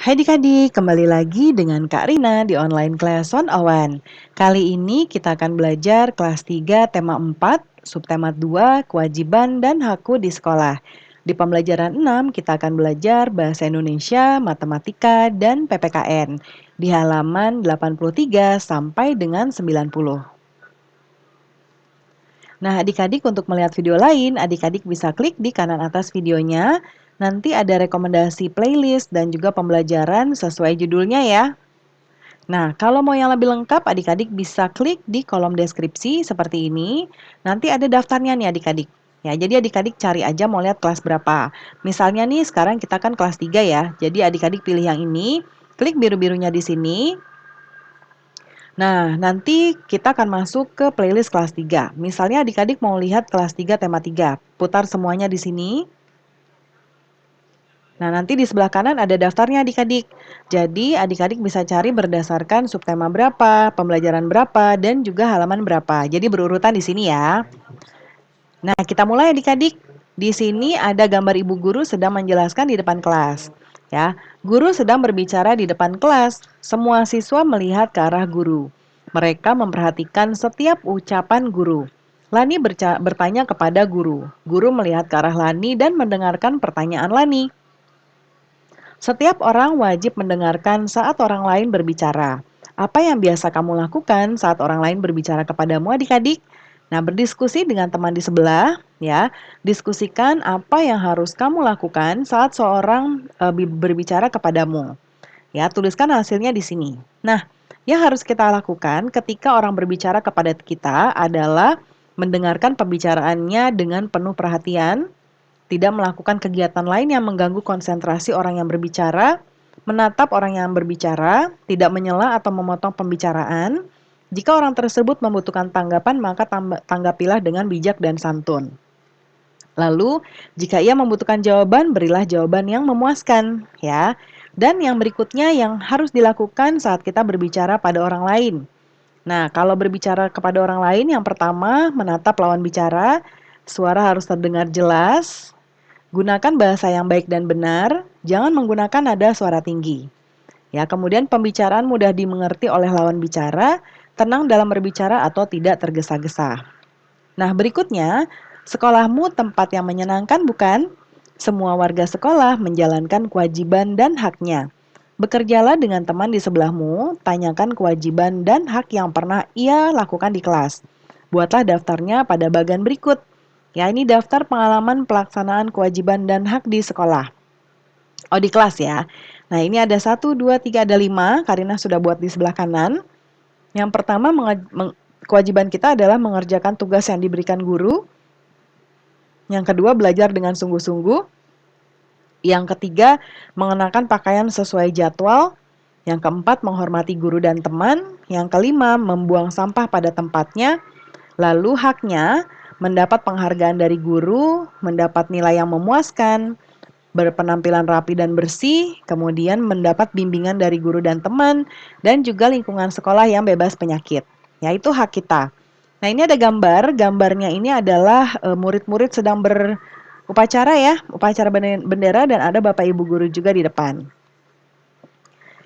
Hai adik-adik, kembali lagi dengan Kak Rina di online class 101. Kali ini kita akan belajar kelas 3 tema 4, subtema 2, kewajiban dan hakku di sekolah. Di pembelajaran 6 kita akan belajar bahasa Indonesia, matematika, dan PPKN di halaman 83 sampai dengan 90. Nah, adik-adik untuk melihat video lain, adik-adik bisa klik di kanan atas videonya. Nanti ada rekomendasi playlist dan juga pembelajaran sesuai judulnya ya. Nah, kalau mau yang lebih lengkap, adik-adik bisa klik di kolom deskripsi seperti ini. Nanti ada daftarnya nih adik-adik. Ya, jadi adik-adik cari aja mau lihat kelas berapa. Misalnya nih, sekarang kita kan kelas 3 ya. Jadi adik-adik pilih yang ini, klik biru-birunya di sini. Nah, nanti kita akan masuk ke playlist kelas 3. Misalnya adik-adik mau lihat kelas 3 tema 3. Putar semuanya di sini. Nah, nanti di sebelah kanan ada daftarnya adik-adik. Jadi, adik-adik bisa cari berdasarkan subtema berapa, pembelajaran berapa, dan juga halaman berapa. Jadi berurutan di sini ya. Nah, kita mulai adik-adik. Di sini ada gambar ibu guru sedang menjelaskan di depan kelas. Ya, guru sedang berbicara di depan kelas. Semua siswa melihat ke arah guru. Mereka memperhatikan setiap ucapan guru. Lani bertanya kepada guru. Guru melihat ke arah Lani dan mendengarkan pertanyaan Lani. Setiap orang wajib mendengarkan saat orang lain berbicara. Apa yang biasa kamu lakukan saat orang lain berbicara kepadamu adik-adik? Nah, berdiskusi dengan teman di sebelah, ya. Diskusikan apa yang harus kamu lakukan saat seorang berbicara kepadamu. Ya, tuliskan hasilnya di sini. Nah, yang harus kita lakukan ketika orang berbicara kepada kita adalah mendengarkan pembicaraannya dengan penuh perhatian, tidak melakukan kegiatan lain yang mengganggu konsentrasi orang yang berbicara, menatap orang yang berbicara, tidak menyela atau memotong pembicaraan. Jika orang tersebut membutuhkan tanggapan, maka tanggapilah dengan bijak dan santun. Lalu, jika ia membutuhkan jawaban, berilah jawaban yang memuaskan, ya. Dan yang berikutnya yang harus dilakukan saat kita berbicara pada orang lain. Nah, kalau berbicara kepada orang lain, yang pertama, menatap lawan bicara, suara harus terdengar jelas, gunakan bahasa yang baik dan benar, jangan menggunakan nada suara tinggi. Ya, kemudian pembicaraan mudah dimengerti oleh lawan bicara, tenang dalam berbicara atau tidak tergesa-gesa. Nah, berikutnya, sekolahmu tempat yang menyenangkan bukan? Semua warga sekolah menjalankan kewajiban dan haknya. Bekerjalah dengan teman di sebelahmu, tanyakan kewajiban dan hak yang pernah ia lakukan di kelas. Buatlah daftarnya pada bagian berikut. Ya, ini daftar pengalaman pelaksanaan kewajiban dan hak di sekolah. Oh, di kelas ya. Nah, ini ada 1, 2, 3, ada 5. Karina sudah buat di sebelah kanan. Yang pertama, kewajiban kita adalah mengerjakan tugas yang diberikan guru. Yang kedua, belajar dengan sungguh-sungguh. Yang ketiga, mengenakan pakaian sesuai jadwal. Yang keempat, menghormati guru dan teman. Yang kelima, membuang sampah pada tempatnya. Lalu haknya, mendapat penghargaan dari guru, mendapat nilai yang memuaskan, berpenampilan rapi dan bersih, kemudian mendapat bimbingan dari guru dan teman, dan juga lingkungan sekolah yang bebas penyakit. Yaitu hak kita. Nah, ini ada gambar. Gambarnya ini adalah murid-murid sedang berupacara ya, upacara bendera, dan ada Bapak Ibu guru juga di depan.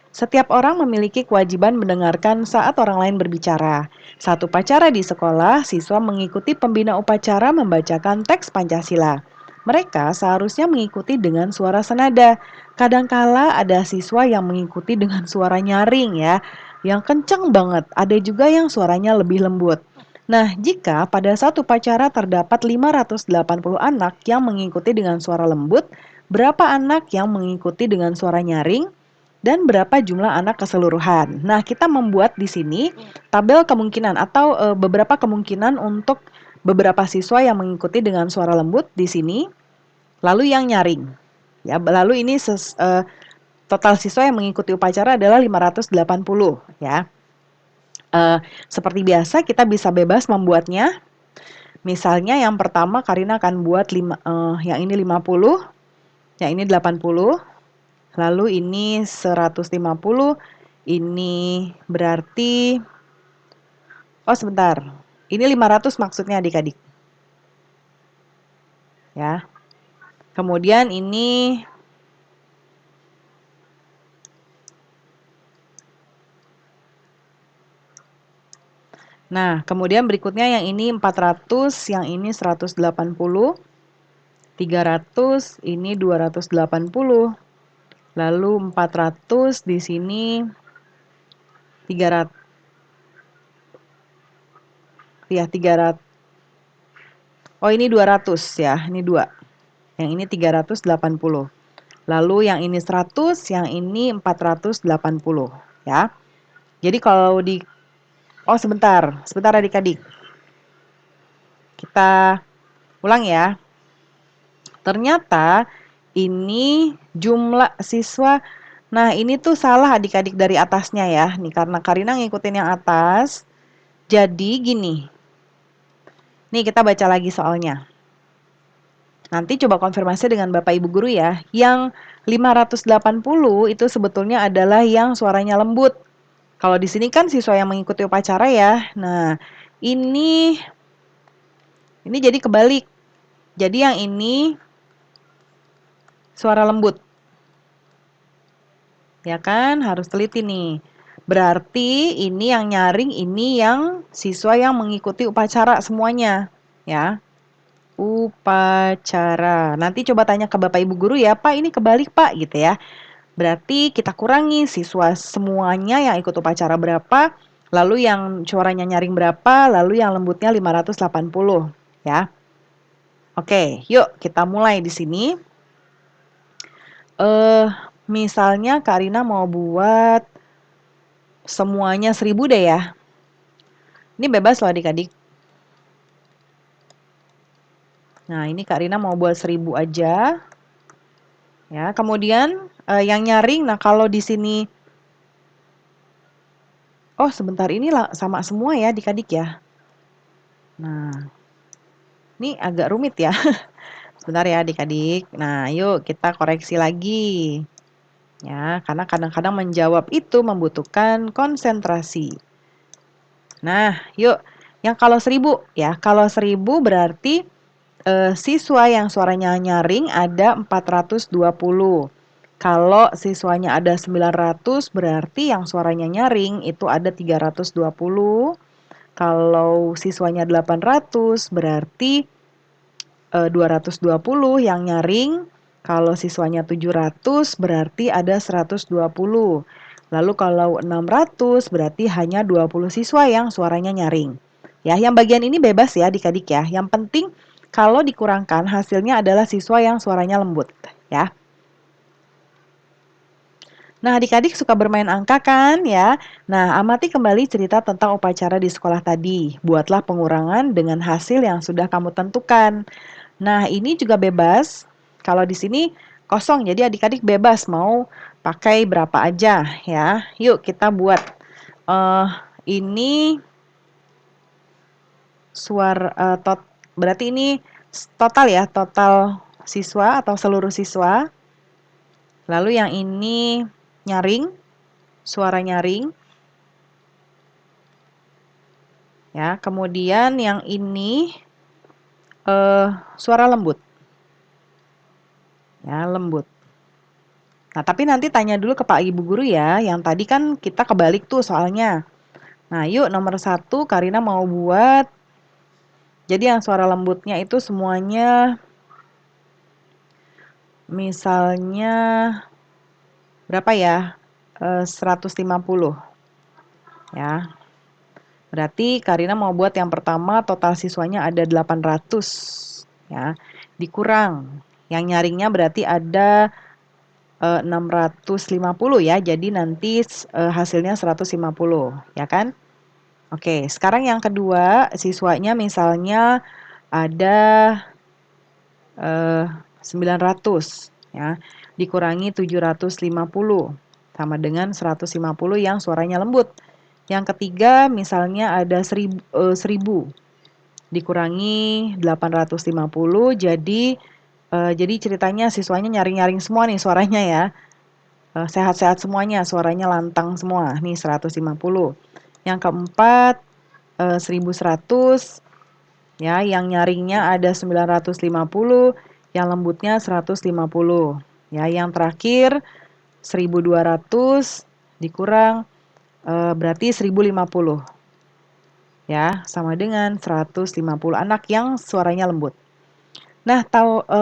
Setiap orang memiliki kewajiban mendengarkan saat orang lain berbicara. Saat upacara di sekolah, siswa mengikuti pembina upacara membacakan teks Pancasila. Mereka seharusnya mengikuti dengan suara senada. Kadangkala ada siswa yang mengikuti dengan suara nyaring ya, yang kencang banget. Ada juga yang suaranya lebih lembut. Nah, jika pada satu upacara terdapat 580 anak yang mengikuti dengan suara lembut, berapa anak yang mengikuti dengan suara nyaring? Dan berapa jumlah anak keseluruhan. Nah, kita membuat di sini tabel kemungkinan atau beberapa kemungkinan untuk beberapa siswa yang mengikuti dengan suara lembut di sini, lalu yang nyaring. Ya, lalu ini total siswa yang mengikuti upacara adalah 580 ya. Seperti biasa kita bisa bebas membuatnya. Misalnya yang pertama Karina akan buat yang ini 50, yang ini 80. Lalu ini 150, ini berarti, oh sebentar, ini 500 maksudnya adik-adik. Ya. Kemudian ini Nah, kemudian berikutnya yang ini 400, yang ini 180, 300, ini 280. Lalu 400 di sini 300 ya 300. Oh, ini 200 ya, ini 2. Yang ini 380. Lalu yang ini 100, yang ini 480 ya. Jadi kalau di Oh, sebentar adik-adik. Kita ulang ya. Ternyata ini jumlah siswa. Nah, ini tuh salah adik-adik dari atasnya ya. Nih karena Karina ngikutin yang atas. Jadi gini. Nih kita baca lagi soalnya. Nanti coba konfirmasi dengan Bapak Ibu guru ya. Yang 580 itu sebetulnya adalah yang suaranya lembut. Kalau di sini kan siswa yang mengikuti upacara ya. Nah, ini jadi kebalik. Jadi yang ini suara lembut. Ya kan? Harus teliti nih. Berarti ini yang nyaring, ini yang siswa yang mengikuti upacara semuanya. Ya. Upacara. Nanti coba tanya ke Bapak Ibu guru ya, Pak ini kebalik Pak gitu ya. Berarti kita kurangi siswa semuanya yang ikut upacara berapa, lalu yang suaranya nyaring berapa, lalu yang lembutnya 580 ya. Oke, yuk kita mulai di sini. Misalnya Karina mau buat semuanya 1000 deh ya. Ini bebas loh adik-adik. Nah, ini Karina mau buat 1000 aja. Ya, kemudian yang nyaring, nah kalau di sini oh sebentar ini lah sama semua ya adik-adik ya. Nah, ini agak rumit ya. Sebentar ya adik-adik. Nah, yuk kita koreksi lagi. Ya, karena kadang-kadang menjawab itu membutuhkan konsentrasi. Nah, yuk. Yang kalau 1000 ya. Kalau 1000 berarti siswa yang suaranya nyaring ada 420. Kalau siswanya ada 900 berarti yang suaranya nyaring itu ada 320. Kalau siswanya 800 berarti 220 yang nyaring. Kalau siswanya 700 berarti ada 120. Lalu kalau 600 berarti hanya 20 siswa yang suaranya nyaring. Ya, yang bagian ini bebas ya adik-adik ya. Yang penting kalau dikurangkan hasilnya adalah siswa yang suaranya lembut ya. Nah, adik-adik suka bermain angka kan ya? Nah, amati kembali cerita tentang upacara di sekolah tadi. Buatlah pengurangan dengan hasil yang sudah kamu tentukan. Nah, ini juga bebas. Kalau di sini kosong, jadi adik-adik bebas mau pakai berapa aja ya. Yuk kita buat. Ini berarti ini total ya, total siswa atau seluruh siswa. Lalu yang ini nyaring, suara nyaring. Ya, kemudian yang ini suara lembut. Ya, lembut. Nah, tapi nanti tanya dulu ke Pak Ibu Guru ya. Yang tadi kan kita kebalik tuh soalnya. Nah, yuk nomor 1 Karina mau buat. Jadi yang suara lembutnya itu semuanya misalnya berapa ya? 150 ya. Berarti Karina mau buat yang pertama total siswanya ada 800 ya. Dikurang. Yang nyaringnya berarti ada 650 ya. Jadi nanti hasilnya 150 ya kan? Oke, sekarang yang kedua siswanya misalnya ada 900 ya. Dikurangi 750 sama dengan 150 yang suaranya lembut. Yang ketiga misalnya ada 1000 dikurangi 850 jadi ceritanya siswanya nyaring-nyaring semua nih suaranya ya. Sehat-sehat semuanya, suaranya lantang semua. Nih 150. Yang keempat 1100 ya, yang nyaringnya ada 950, yang lembutnya 150. Ya, yang terakhir 1200 dikurang berarti 1050. ya, sama dengan 150 anak yang suaranya lembut. Nah,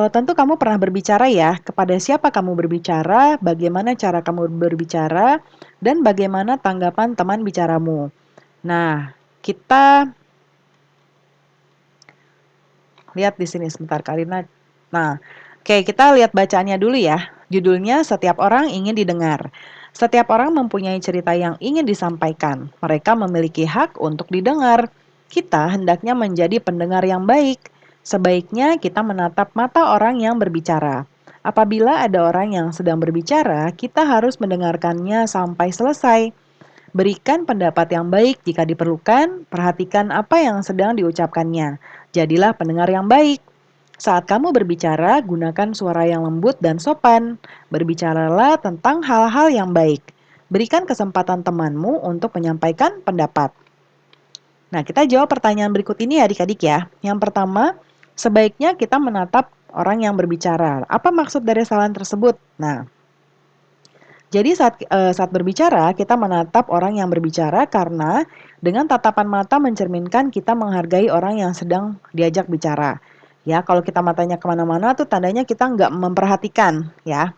tentu kamu pernah berbicara ya, kepada siapa kamu berbicara, bagaimana cara kamu berbicara, dan bagaimana tanggapan teman bicaramu. Nah, kita lihat di sini sebentar Karina. Nah, oke, kita lihat bacaannya dulu ya. Judulnya Setiap Orang Ingin Didengar. Setiap orang mempunyai cerita yang ingin disampaikan. Mereka memiliki hak untuk didengar. Kita hendaknya menjadi pendengar yang baik. Sebaiknya kita menatap mata orang yang berbicara. Apabila ada orang yang sedang berbicara, kita harus mendengarkannya sampai selesai. Berikan pendapat yang baik jika diperlukan, perhatikan apa yang sedang diucapkannya. Jadilah pendengar yang baik. Saat kamu berbicara, gunakan suara yang lembut dan sopan. Berbicaralah tentang hal-hal yang baik. Berikan kesempatan temanmu untuk menyampaikan pendapat. Nah, kita jawab pertanyaan berikut ini ya adik-adik ya. Yang pertama, sebaiknya kita menatap orang yang berbicara. Apa maksud dari saran tersebut? Nah, jadi saat berbicara, kita menatap orang yang berbicara karena dengan tatapan mata mencerminkan kita menghargai orang yang sedang diajak bicara. Ya, kalau kita matanya kemana-mana tuh tandanya kita nggak memperhatikan, ya.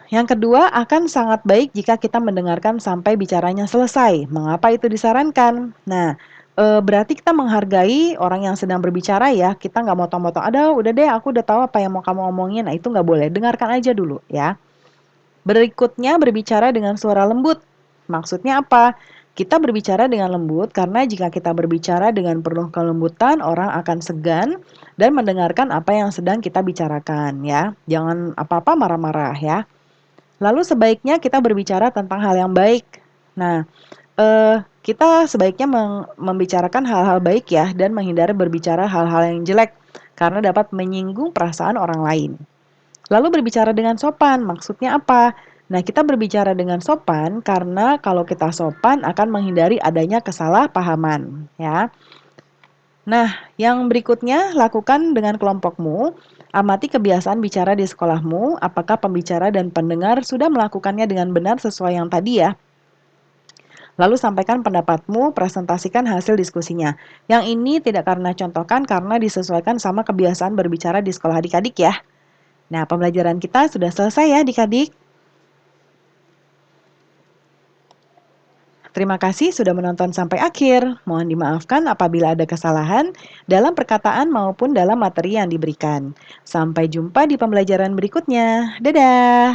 Yang kedua, akan sangat baik jika kita mendengarkan sampai bicaranya selesai. Mengapa itu disarankan? Nah, berarti kita menghargai orang yang sedang berbicara ya. Kita nggak motong-motong, ada udah deh aku udah tahu apa yang mau kamu omongin. Nah, itu nggak boleh. Dengarkan aja dulu ya. Berikutnya berbicara dengan suara lembut. Maksudnya apa? Kita berbicara dengan lembut karena jika kita berbicara dengan penuh kelembutan, orang akan segan dan mendengarkan apa yang sedang kita bicarakan ya. Jangan apa-apa marah-marah ya. Lalu sebaiknya kita berbicara tentang hal yang baik. Nah, kita sebaiknya membicarakan hal-hal baik ya dan menghindari berbicara hal-hal yang jelek karena dapat menyinggung perasaan orang lain. Lalu berbicara dengan sopan, maksudnya apa? Nah, kita berbicara dengan sopan karena kalau kita sopan akan menghindari adanya kesalahpahaman, ya. Nah, yang berikutnya lakukan dengan kelompokmu. Amati kebiasaan bicara di sekolahmu, apakah pembicara dan pendengar sudah melakukannya dengan benar sesuai yang tadi ya. Lalu sampaikan pendapatmu, presentasikan hasil diskusinya. Yang ini tidak karena contohkan karena disesuaikan sama kebiasaan berbicara di sekolah adik-adik ya. Nah, pembelajaran kita sudah selesai ya adik-adik. Terima kasih sudah menonton sampai akhir. Mohon dimaafkan apabila ada kesalahan dalam perkataan maupun dalam materi yang diberikan. Sampai jumpa di pembelajaran berikutnya. Dadah!